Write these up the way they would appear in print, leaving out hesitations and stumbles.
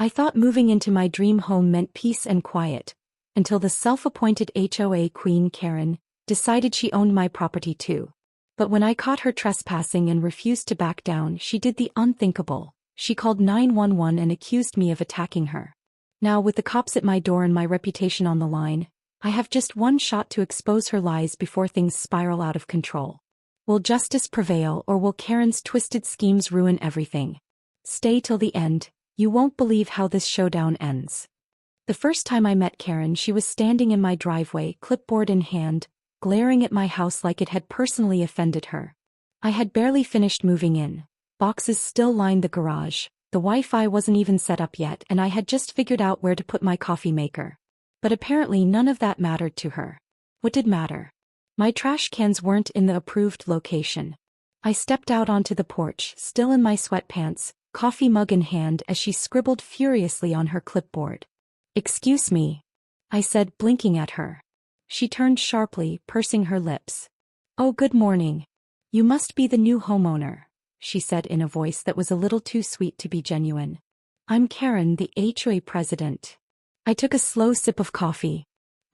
I thought moving into my dream home meant peace and quiet, until the self-appointed HOA Queen Karen decided she owned my property too. But when I caught her trespassing and refused to back down, she did the unthinkable. She called 911 and accused me of attacking her. Now, with the cops at my door and my reputation on the line, I have just one shot to expose her lies before things spiral out of control. Will justice prevail, or will Karen's twisted schemes ruin everything? Stay till the end. You won't believe how this showdown ends. The first time I met Karen, she was standing in my driveway, clipboard in hand, glaring at my house like it had personally offended her. I had barely finished moving in. Boxes still lined the garage. The Wi-Fi wasn't even set up yet, and I had just figured out where to put my coffee maker. But apparently none of that mattered to her. What did matter? My trash cans weren't in the approved location. I stepped out onto the porch, still in my sweatpants, coffee mug in hand, as she scribbled furiously on her clipboard. "Excuse me," I said, blinking at her. She turned sharply, pursing her lips. "Oh, good morning. You must be the new homeowner," she said in a voice that was a little too sweet to be genuine. "I'm Karen, the HOA president." I took a slow sip of coffee.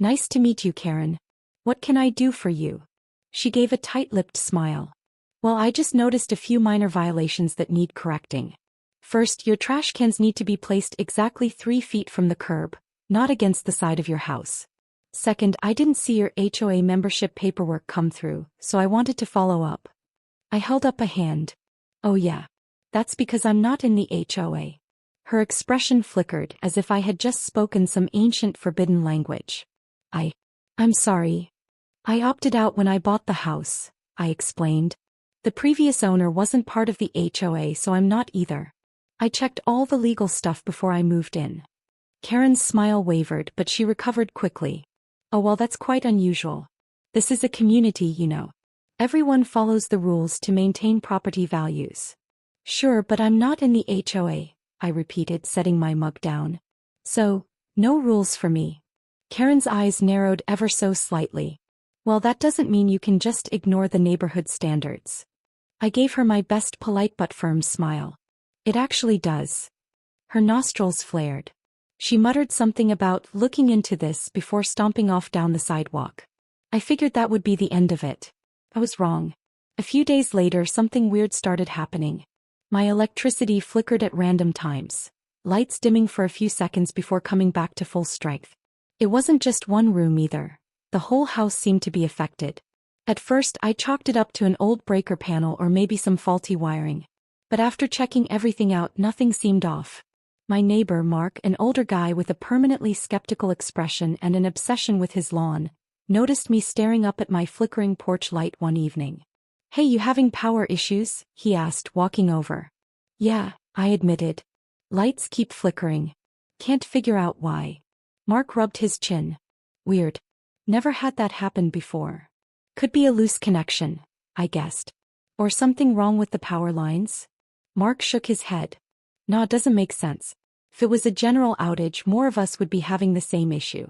"Nice to meet you, Karen. What can I do for you?" She gave a tight-lipped smile. "Well, I just noticed a few minor violations that need correcting. First, your trash cans need to be placed exactly 3 feet from the curb, not against the side of your house. Second, I didn't see your HOA membership paperwork come through, so I wanted to follow up." I held up a hand. "Oh yeah. That's because I'm not in the HOA." Her expression flickered, as if I had just spoken some ancient forbidden language. I'm sorry. I opted out when I bought the house," I explained. "The previous owner wasn't part of the HOA, so I'm not either. I checked all the legal stuff before I moved in." Karen's smile wavered, but she recovered quickly. "Oh well, that's quite unusual. This is a community, you know. Everyone follows the rules to maintain property values." "Sure, but I'm not in the HOA," I repeated, setting my mug down. "So, no rules for me." Karen's eyes narrowed ever so slightly. "Well, that doesn't mean you can just ignore the neighborhood standards." I gave her my best polite but firm smile. "It actually does." Her nostrils flared. She muttered something about looking into this before stomping off down the sidewalk. I figured that would be the end of it. I was wrong. A few days later, something weird started happening. My electricity flickered at random times, lights dimming for a few seconds before coming back to full strength. It wasn't just one room either. The whole house seemed to be affected. At first, I chalked it up to an old breaker panel or maybe some faulty wiring. But after checking everything out, nothing seemed off. My neighbor, Mark, an older guy with a permanently skeptical expression and an obsession with his lawn, noticed me staring up at my flickering porch light one evening. "Hey, you having power issues?" he asked, walking over. "Yeah," I admitted. "Lights keep flickering. Can't figure out why." Mark rubbed his chin. "Weird. Never had that happen before. Could be a loose connection," I guessed. "Or something wrong with the power lines?" Mark shook his head. "Nah, doesn't make sense. If it was a general outage, more of us would be having the same issue."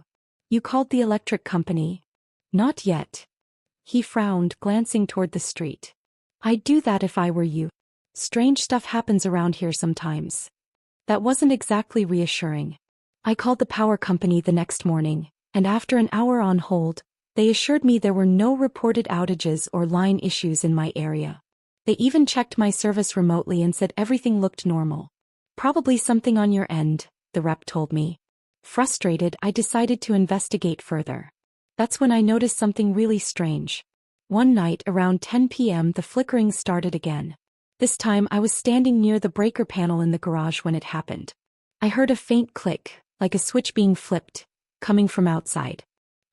"You called the electric company?" "Not yet." He frowned, glancing toward the street. "I'd do that if I were you. Strange stuff happens around here sometimes." That wasn't exactly reassuring. I called the power company the next morning, and after an hour on hold, they assured me there were no reported outages or line issues in my area. They even checked my service remotely and said everything looked normal. "Probably something on your end," the rep told me. Frustrated, I decided to investigate further. That's when I noticed something really strange. One night around 10 p.m. the flickering started again. This time I was standing near the breaker panel in the garage when it happened. I heard a faint click, like a switch being flipped, coming from outside.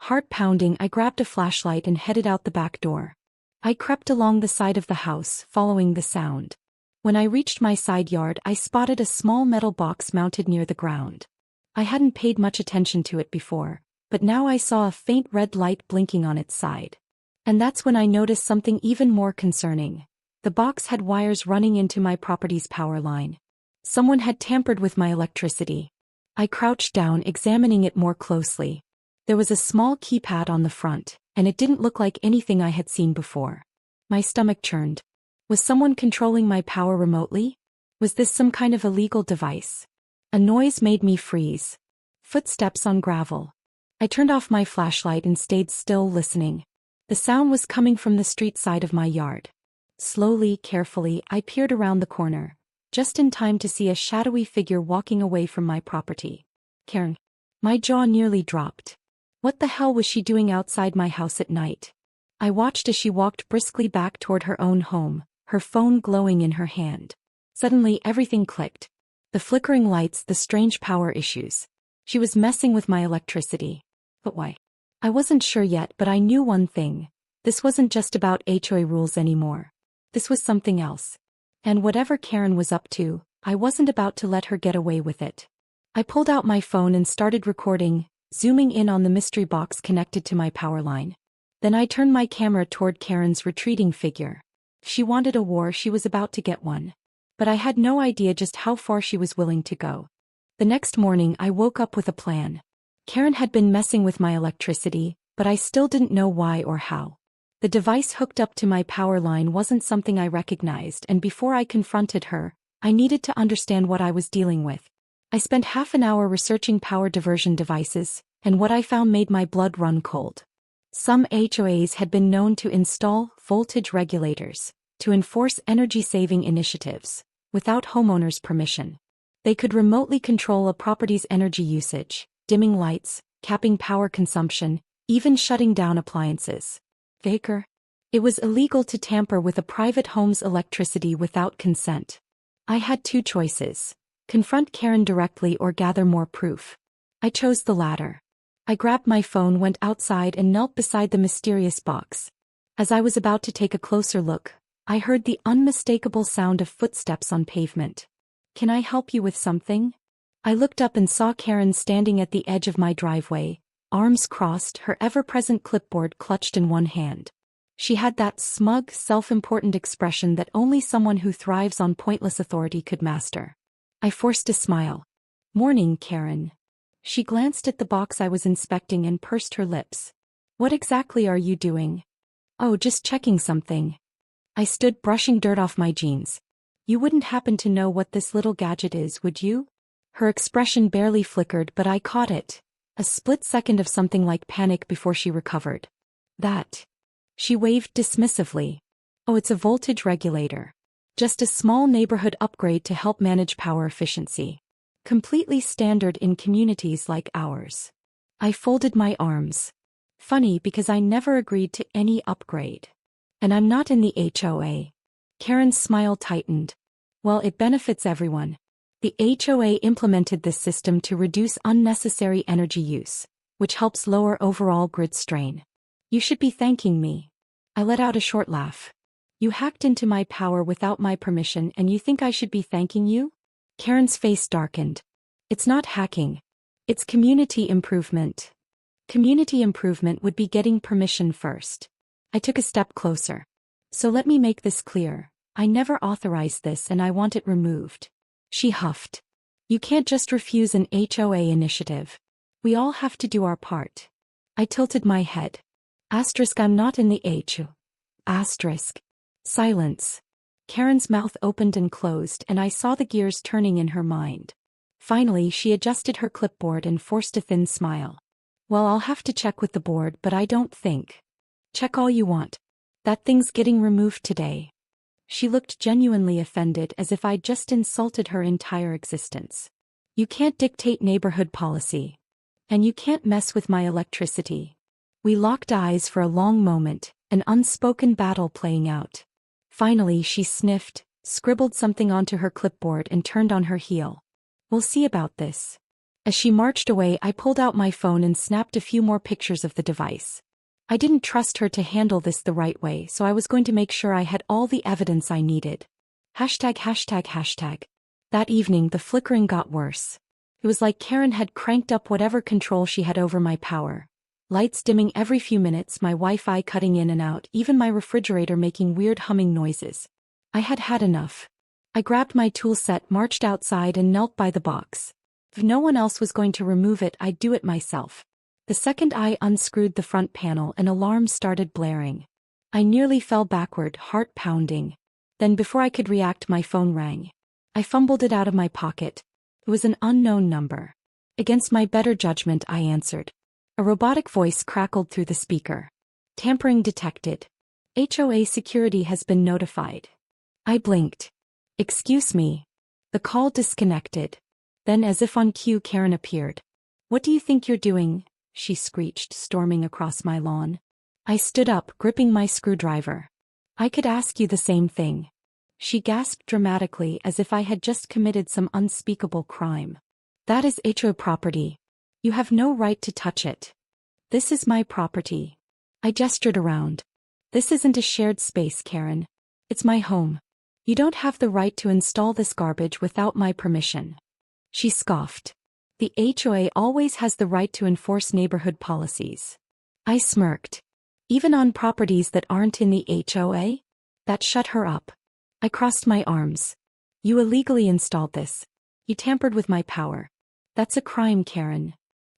Heart pounding, I grabbed a flashlight and headed out the back door. I crept along the side of the house, following the sound. When I reached my side yard, I spotted a small metal box mounted near the ground. I hadn't paid much attention to it before, but now I saw a faint red light blinking on its side. And that's when I noticed something even more concerning. The box had wires running into my property's power line. Someone had tampered with my electricity. I crouched down, examining it more closely. There was a small keypad on the front, and it didn't look like anything I had seen before. My stomach churned. Was someone controlling my power remotely? Was this some kind of illegal device? A noise made me freeze. Footsteps on gravel. I turned off my flashlight and stayed still, listening. The sound was coming from the street side of my yard. Slowly, carefully, I peered around the corner, just in time to see a shadowy figure walking away from my property. Karen. My jaw nearly dropped. What the hell was she doing outside my house at night? I watched as she walked briskly back toward her own home, her phone glowing in her hand. Suddenly everything clicked. The flickering lights, the strange power issues. She was messing with my electricity. But why? I wasn't sure yet, but I knew one thing. This wasn't just about HOA rules anymore. This was something else. And whatever Karen was up to, I wasn't about to let her get away with it. I pulled out my phone and started recording, zooming in on the mystery box connected to my power line. Then I turned my camera toward Karen's retreating figure. If she wanted a war, she was about to get one. But I had no idea just how far she was willing to go. The next morning I woke up with a plan. Karen had been messing with my electricity, but I still didn't know why or how. The device hooked up to my power line wasn't something I recognized, and before I confronted her, I needed to understand what I was dealing with. I spent half an hour researching power diversion devices, and what I found made my blood run cold. Some HOAs had been known to install voltage regulators to enforce energy-saving initiatives without homeowners' permission. They could remotely control a property's energy usage, dimming lights, capping power consumption, even shutting down appliances. Baker. It was illegal to tamper with a private home's electricity without consent. I had two choices: confront Karen directly or gather more proof. I chose the latter. I grabbed my phone, went outside, and knelt beside the mysterious box. As I was about to take a closer look, I heard the unmistakable sound of footsteps on pavement. "Can I help you with something?" I looked up and saw Karen standing at the edge of my driveway, arms crossed, her ever-present clipboard clutched in one hand. She had that smug, self-important expression that only someone who thrives on pointless authority could master. I forced a smile. "Morning, Karen." She glanced at the box I was inspecting and pursed her lips. "What exactly are you doing?" "Oh, just checking something." I stood, brushing dirt off my jeans. "You wouldn't happen to know what this little gadget is, would you?" Her expression barely flickered, but I caught it. A split second of something like panic before she recovered. "That." She waved dismissively. "Oh, it's a voltage regulator. Just a small neighborhood upgrade to help manage power efficiency. Completely standard in communities like ours." I folded my arms. Funny, because I never agreed to any upgrade. And I'm not in the HOA. Karen's smile tightened. "Well, it benefits everyone. The HOA implemented this system to reduce unnecessary energy use, which helps lower overall grid strain. You should be thanking me." I let out a short laugh. "You hacked into my power without my permission, and you think I should be thanking you?" Karen's face darkened. "It's not hacking. It's community improvement." Community improvement would be getting permission first. I took a step closer. "So let me make this clear. I never authorized this and I want it removed." She huffed. "You can't just refuse an HOA initiative. We all have to do our part." I tilted my head. "I'm not in the HOA. Silence. Karen's mouth opened and closed, and I saw the gears turning in her mind. Finally, she adjusted her clipboard and forced a thin smile. "Well, I'll have to check with the board, but I don't think." "Check all you want. That thing's getting removed today." She looked genuinely offended, as if I'd just insulted her entire existence. "You can't dictate neighborhood policy. And you can't mess with my electricity." We locked eyes for a long moment, an unspoken battle playing out. Finally, she sniffed, scribbled something onto her clipboard, and turned on her heel. "We'll see about this." As she marched away, I pulled out my phone and snapped a few more pictures of the device. I didn't trust her to handle this the right way, so I was going to make sure I had all the evidence I needed. ####. That evening, the flickering got worse. It was like Karen had cranked up whatever control she had over my power. Lights dimming every few minutes, my Wi-Fi cutting in and out, even my refrigerator making weird humming noises. I had had enough. I grabbed my tool set, marched outside, and knelt by the box. If no one else was going to remove it, I'd do it myself. The second I unscrewed the front panel, an alarm started blaring. I nearly fell backward, heart pounding. Then before I could react, my phone rang. I fumbled it out of my pocket. It was an unknown number. Against my better judgment, I answered. A robotic voice crackled through the speaker. Tampering detected. HOA security has been notified. I blinked. Excuse me. The call disconnected. Then, as if on cue, Karen appeared. What do you think you're doing? She screeched, storming across my lawn. I stood up, gripping my screwdriver. I could ask you the same thing. She gasped dramatically, as if I had just committed some unspeakable crime. That is HOA property. You have no right to touch it. This is my property. I gestured around. This isn't a shared space, Karen. It's my home. You don't have the right to install this garbage without my permission. She scoffed. The HOA always has the right to enforce neighborhood policies. I smirked. Even on properties that aren't in the HOA? That shut her up. I crossed my arms. You illegally installed this. You tampered with my power. That's a crime, Karen.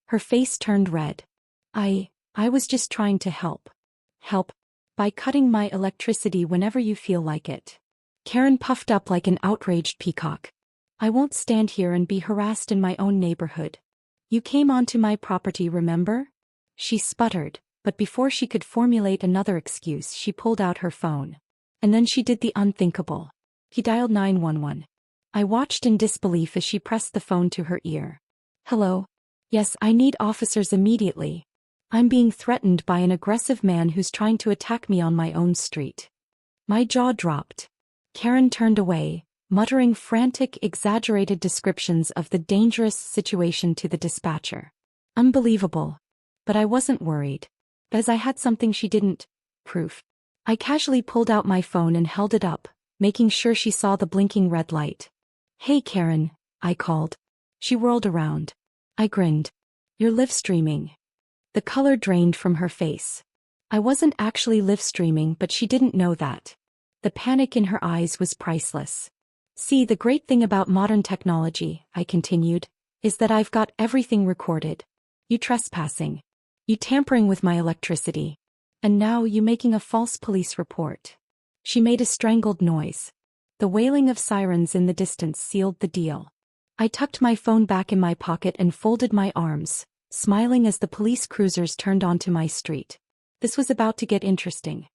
Her face turned red. I was just trying to help. Help? By cutting my electricity whenever you feel like it. Karen puffed up like an outraged peacock. I won't stand here and be harassed in my own neighborhood. You came onto my property, remember? She sputtered, but before she could formulate another excuse, she pulled out her phone. And then she did the unthinkable. He dialed 911. I watched in disbelief as she pressed the phone to her ear. Hello? Yes, I need officers immediately. I'm being threatened by an aggressive man who's trying to attack me on my own street. My jaw dropped. Karen turned away, muttering frantic, exaggerated descriptions of the dangerous situation to the dispatcher. Unbelievable. But I wasn't worried. As I had something she didn't. Proof. I casually pulled out my phone and held it up, making sure she saw the blinking red light. Hey Karen, I called. She whirled around. I grinned. You're live streaming. The color drained from her face. I wasn't actually live streaming, but she didn't know that. The panic in her eyes was priceless. See, the great thing about modern technology, I continued, is that I've got everything recorded. You trespassing. You tampering with my electricity. And now you making a false police report. She made a strangled noise. The wailing of sirens in the distance sealed the deal. I tucked my phone back in my pocket and folded my arms, smiling as the police cruisers turned onto my street. This was about to get interesting.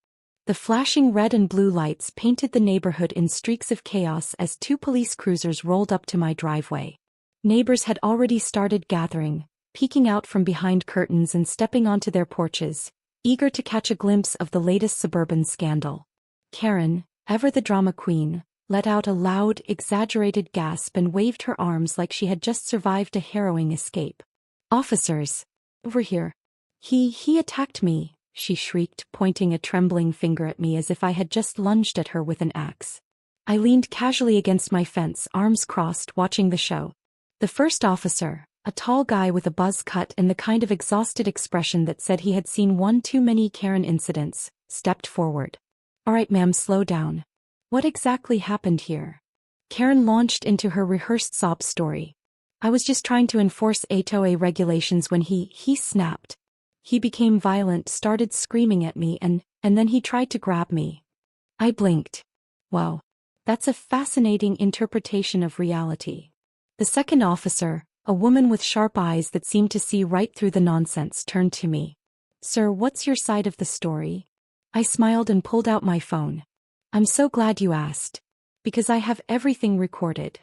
The flashing red and blue lights painted the neighborhood in streaks of chaos as two police cruisers rolled up to my driveway. Neighbors had already started gathering, peeking out from behind curtains and stepping onto their porches, eager to catch a glimpse of the latest suburban scandal. Karen, ever the drama queen, let out a loud, exaggerated gasp and waved her arms like she had just survived a harrowing escape. Officers! Over here. He attacked me, she shrieked, pointing a trembling finger at me as if I had just lunged at her with an axe. I leaned casually against my fence, arms crossed, watching the show. The first officer, a tall guy with a buzz cut and the kind of exhausted expression that said he had seen one too many Karen incidents, stepped forward. All right, ma'am, slow down. What exactly happened here? Karen launched into her rehearsed sob story. I was just trying to enforce HOA regulations when he snapped. He became violent, started screaming at me, and then he tried to grab me. I blinked. Wow. That's a fascinating interpretation of reality. The second officer, a woman with sharp eyes that seemed to see right through the nonsense, turned to me. Sir, what's your side of the story? I smiled and pulled out my phone. I'm so glad you asked. Because I have everything recorded.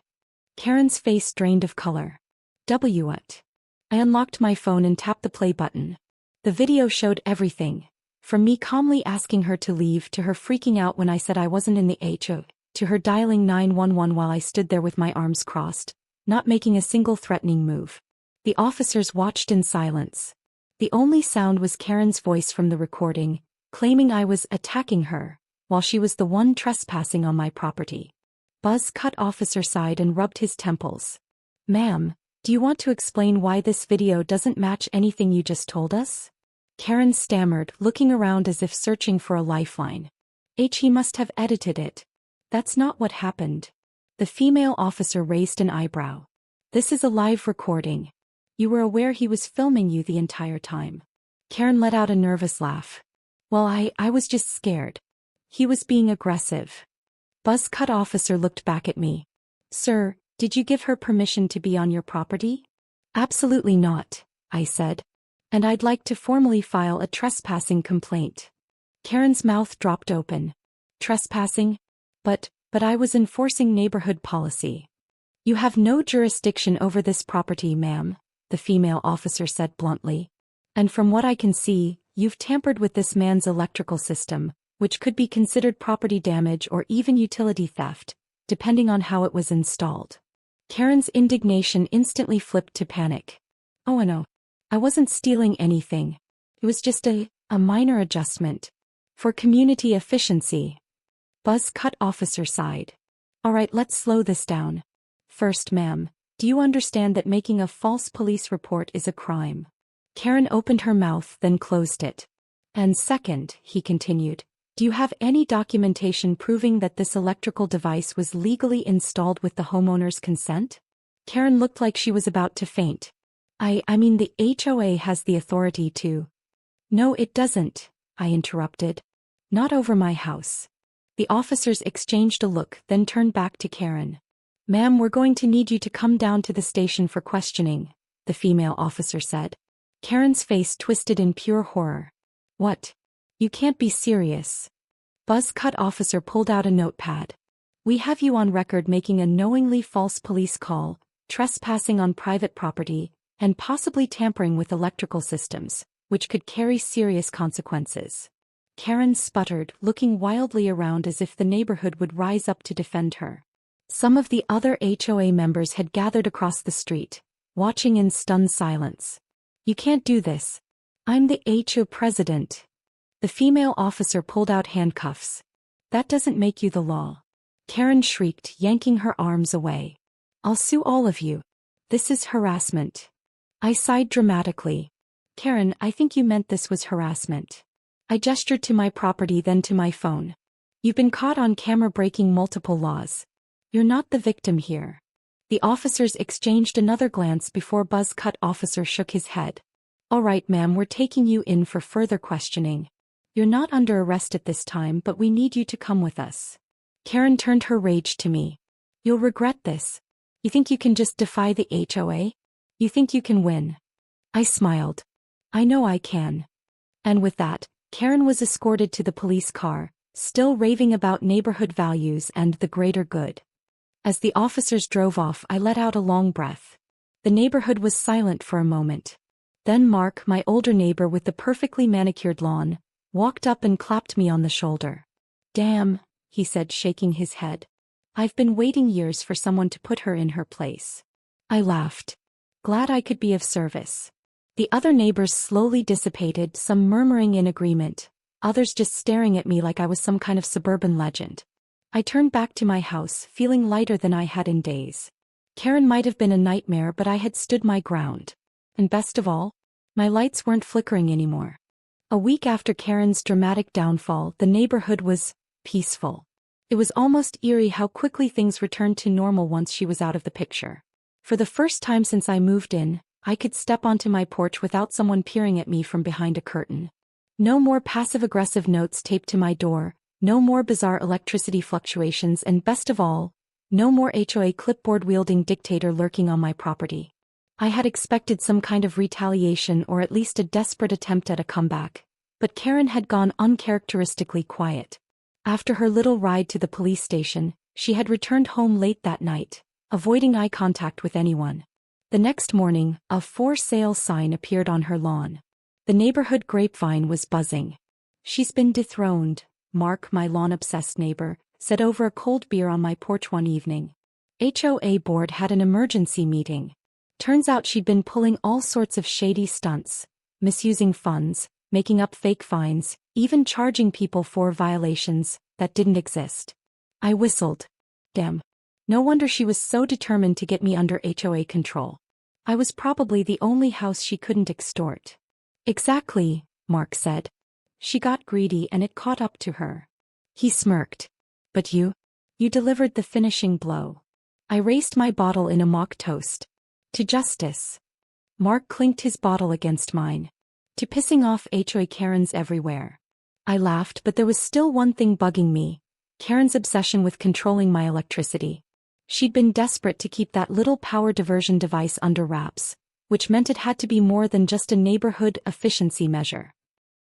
Karen's face drained of color. What? I unlocked my phone and tapped the play button. The video showed everything. From me calmly asking her to leave to her freaking out when I said I wasn't in the HOA, to her dialing 911 while I stood there with my arms crossed, not making a single threatening move. The officers watched in silence. The only sound was Karen's voice from the recording, claiming I was attacking her, while she was the one trespassing on my property. Buzz cut officer sighed and rubbed his temples. Ma'am, do you want to explain why this video doesn't match anything you just told us? Karen stammered, looking around as if searching for a lifeline. He must have edited it. That's not what happened. The female officer raised an eyebrow. This is a live recording. You were aware he was filming you the entire time. Karen let out a nervous laugh. Well, I was just scared. He was being aggressive. Buzz cut officer looked back at me. Sir, Did you give her permission to be on your property? Absolutely not, I said. And I'd like to formally file a trespassing complaint. Karen's mouth dropped open. Trespassing? But I was enforcing neighborhood policy. You have no jurisdiction over this property, ma'am, the female officer said bluntly. And from what I can see, you've tampered with this man's electrical system, which could be considered property damage or even utility theft, depending on how it was installed. Karen's indignation instantly flipped to panic. Oh no, I wasn't stealing anything. It was just a minor adjustment. For community efficiency. Buzz cut officer sighed. All right, let's slow this down. First, ma'am, do you understand that making a false police report is a crime? Karen opened her mouth, then closed it. And second, he continued, do you have any documentation proving that this electrical device was legally installed with the homeowner's consent? Karen looked like she was about to faint. I mean the HOA has the authority to. No, it doesn't, I interrupted. Not over my house. The officers exchanged a look, then turned back to Karen. Ma'am, we're going to need you to come down to the station for questioning, the female officer said. Karen's face twisted in pure horror. What? You can't be serious. Buzz cut officer pulled out a notepad. We have you on record making a knowingly false police call, trespassing on private property, and possibly tampering with electrical systems, which could carry serious consequences. Karen sputtered, looking wildly around as if the neighborhood would rise up to defend her. Some of the other HOA members had gathered across the street, watching in stunned silence. You can't do this. I'm the HOA president. The female officer pulled out handcuffs. That doesn't make you the law. Karen shrieked, yanking her arms away. I'll sue all of you. This is harassment. I sighed dramatically. Karen, I think you meant this was harassment. I gestured to my property, then to my phone. You've been caught on camera breaking multiple laws. You're not the victim here. The officers exchanged another glance before Buzz cut officer shook his head. All right, ma'am, we're taking you in for further questioning. You're not under arrest at this time, but we need you to come with us. Karen turned her rage to me. You'll regret this. You think you can just defy the HOA? You think you can win? I smiled. I know I can. And with that, Karen was escorted to the police car, still raving about neighborhood values and the greater good. As the officers drove off, I let out a long breath. The neighborhood was silent for a moment. Then Mark, my older neighbor with the perfectly manicured lawn, walked up and clapped me on the shoulder. Damn, he said, shaking his head. I've been waiting years for someone to put her in her place. I laughed. Glad I could be of service. The other neighbors slowly dissipated, some murmuring in agreement, others just staring at me like I was some kind of suburban legend. I turned back to my house, feeling lighter than I had in days. Karen might have been a nightmare, but I had stood my ground. And best of all, my lights weren't flickering anymore. A week after Karen's dramatic downfall, the neighborhood was peaceful. It was almost eerie how quickly things returned to normal once she was out of the picture. For the first time since I moved in, I could step onto my porch without someone peering at me from behind a curtain. No more passive-aggressive notes taped to my door, no more bizarre electricity fluctuations, and best of all, no more HOA clipboard-wielding dictator lurking on my property. I had expected some kind of retaliation or at least a desperate attempt at a comeback, but Karen had gone uncharacteristically quiet. After her little ride to the police station, she had returned home late that night, avoiding eye contact with anyone. The next morning, a for sale sign appeared on her lawn. The neighborhood grapevine was buzzing. She's been dethroned, Mark, my lawn-obsessed neighbor, said over a cold beer on my porch one evening. HOA board had an emergency meeting. Turns out she'd been pulling all sorts of shady stunts, misusing funds, making up fake fines, even charging people for violations that didn't exist. I whistled. Damn. No wonder she was so determined to get me under HOA control. I was probably the only house she couldn't extort. Exactly, Mark said. She got greedy and it caught up to her. He smirked. But you delivered the finishing blow. I raised my bottle in a mock toast. To justice. Mark clinked his bottle against mine. To pissing off HOA Karens everywhere. I laughed, but there was still one thing bugging me. Karen's obsession with controlling my electricity. She'd been desperate to keep that little power diversion device under wraps, which meant it had to be more than just a neighborhood efficiency measure.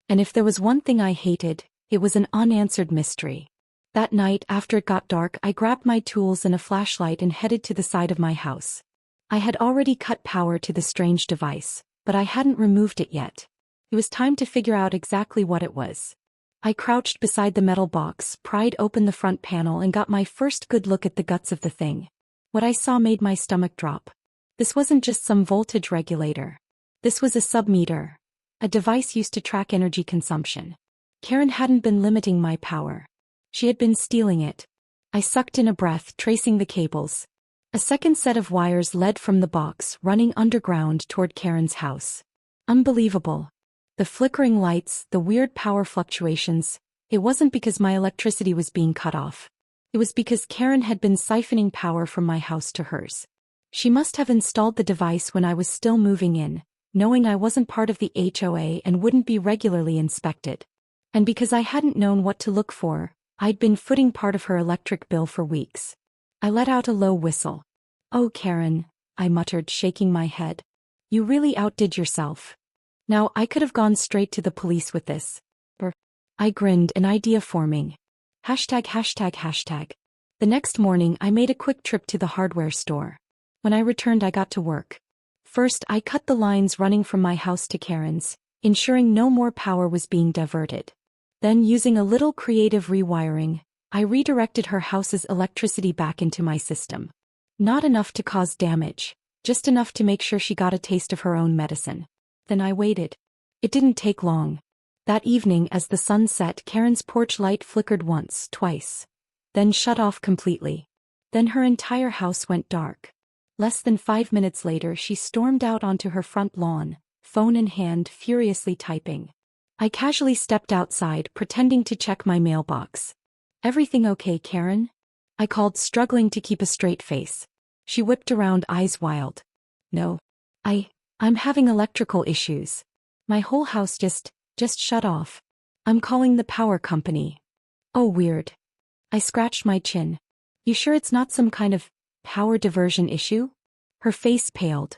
And if there was one thing I hated, it was an unanswered mystery. That night, after it got dark, I grabbed my tools and a flashlight and headed to the side of my house. I had already cut power to the strange device, but I hadn't removed it yet. It was time to figure out exactly what it was. I crouched beside the metal box, pried open the front panel and got my first good look at the guts of the thing. What I saw made my stomach drop. This wasn't just some voltage regulator. This was a submeter, a device used to track energy consumption. Karen hadn't been limiting my power. She had been stealing it. I sucked in a breath, tracing the cables. A second set of wires led from the box, running underground toward Karen's house. Unbelievable. The flickering lights, the weird power fluctuations. It wasn't because my electricity was being cut off. It was because Karen had been siphoning power from my house to hers. She must have installed the device when I was still moving in, knowing I wasn't part of the HOA and wouldn't be regularly inspected. And because I hadn't known what to look for, I'd been footing part of her electric bill for weeks. I let out a low whistle. "Oh, Karen," I muttered, shaking my head. "You really outdid yourself. Now, I could have gone straight to the police with this." I grinned, an idea forming. ####. The next morning, I made a quick trip to the hardware store. When I returned, I got to work. First, I cut the lines running from my house to Karen's, ensuring no more power was being diverted. Then, using a little creative rewiring, I redirected her house's electricity back into my system. Not enough to cause damage, just enough to make sure she got a taste of her own medicine. Then I waited. It didn't take long. That evening, as the sun set, Karen's porch light flickered once, twice. Then shut off completely. Then her entire house went dark. Less than 5 minutes later, she stormed out onto her front lawn, phone in hand, furiously typing. I casually stepped outside, pretending to check my mailbox. "Everything okay, Karen?" I called, struggling to keep a straight face. She whipped around, eyes wild. "No. I'm having electrical issues. My whole house just shut off. I'm calling the power company." "Oh, weird." I scratched my chin. "You sure it's not some kind of power diversion issue?" Her face paled.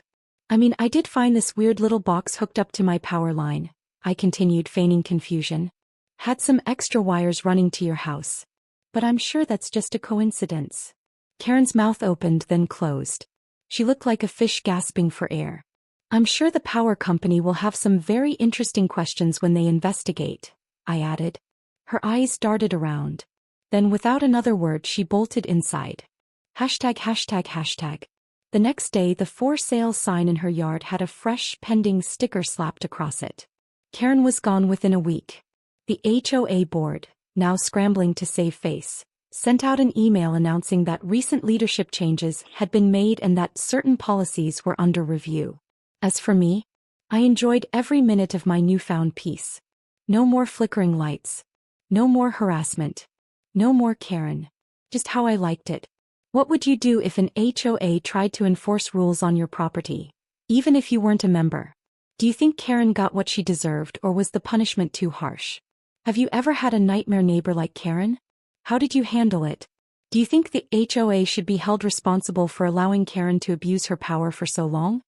"I mean, I did find this weird little box hooked up to my power line," I continued, feigning confusion. "Had some extra wires running to your house. But I'm sure that's just a coincidence." Karen's mouth opened, then closed. She looked like a fish gasping for air. "I'm sure the power company will have some very interesting questions when they investigate," I added. Her eyes darted around. Then without another word, she bolted inside. ####. The next day, the for sale sign in her yard had a fresh, pending sticker slapped across it. Karen was gone within a week. The HOA board, now scrambling to save face, sent out an email announcing that recent leadership changes had been made and that certain policies were under review. As for me, I enjoyed every minute of my newfound peace. No more flickering lights. No more harassment. No more Karen. Just how I liked it. What would you do if an HOA tried to enforce rules on your property, even if you weren't a member? Do you think Karen got what she deserved, or was the punishment too harsh? Have you ever had a nightmare neighbor like Karen? How did you handle it? Do you think the HOA should be held responsible for allowing Karen to abuse her power for so long?